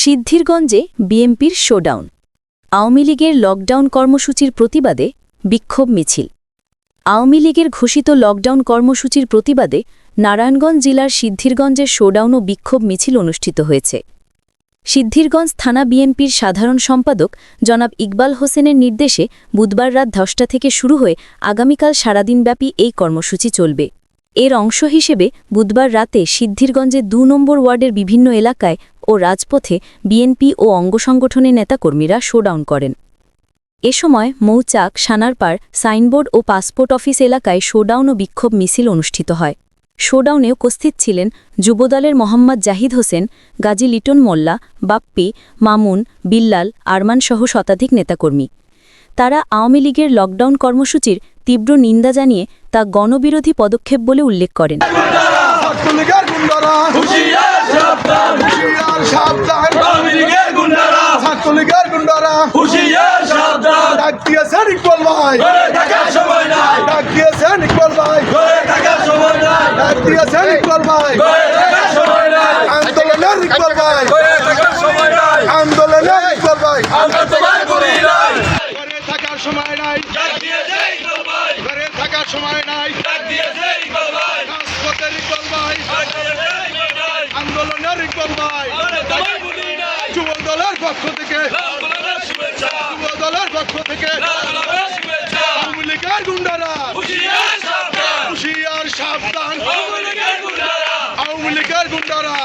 সিদ্ধিরগঞ্জে বিএনপির শোডাউন। আওয়ামী লীগের লকডাউন কর্মসূচির প্রতিবাদে বিক্ষোভ মিছিল। আওয়ামী লীগের ঘোষিত লকডাউন কর্মসূচির প্রতিবাদে নারায়ণগঞ্জ জেলার সিদ্ধিরগঞ্জে শোডাউন ও বিক্ষোভ মিছিল অনুষ্ঠিত হয়েছে। সিদ্ধিরগঞ্জ থানা বিএনপির সাধারণ সম্পাদক জনাব ইকবাল হোসেনের নির্দেশে বুধবার রাত 10টা থেকে শুরু হয়ে আগামীকাল সারাদিনব্যাপী এই কর্মসূচি চলবে। এর অংশ হিসেবে বুধবার রাতে সিদ্ধিরগঞ্জে 2 নম্বর ওয়ার্ডের বিভিন্ন এলাকায় ও রাজপথে বিএনপি ও অঙ্গসংগঠনের নেতাকর্মীরা শোডাউন করেন। এ সময় মৌচাক, সানারপাড়, সাইনবোর্ড ও পাসপোর্ট অফিস এলাকায় শোডাউন ও বিক্ষোভ মিছিল অনুষ্ঠিত হয়। শোডাউনে উপস্থিত ছিলেন যুবদলের মোহাম্মদ জাহিদ হোসেন, গাজী লিটন মোল্লা, বাপ্পি, মামুন, বিল্লাল, আরমানসহ শতাধিক নেতাকর্মী। তারা আওয়ামী লীগের লকডাউন কর্মসূচির তীব্র নিন্দা জানিয়ে তা গণবিরোধী পদক্ষেপ বলে উল্লেখ করেন। সময় নাই, ঘরে থাকার সময় নাই, রাজপথের ইকবাল ভাই, আন্দোলনের ইকবাল ভাই, যুব দলের পক্ষ থেকে, যুব দলের পক্ষ থেকে আওয়ামী লীগের গুন্ডারা হুঁশিয়ার সাবধান, আওয়ামী লীগের গুন্ডারা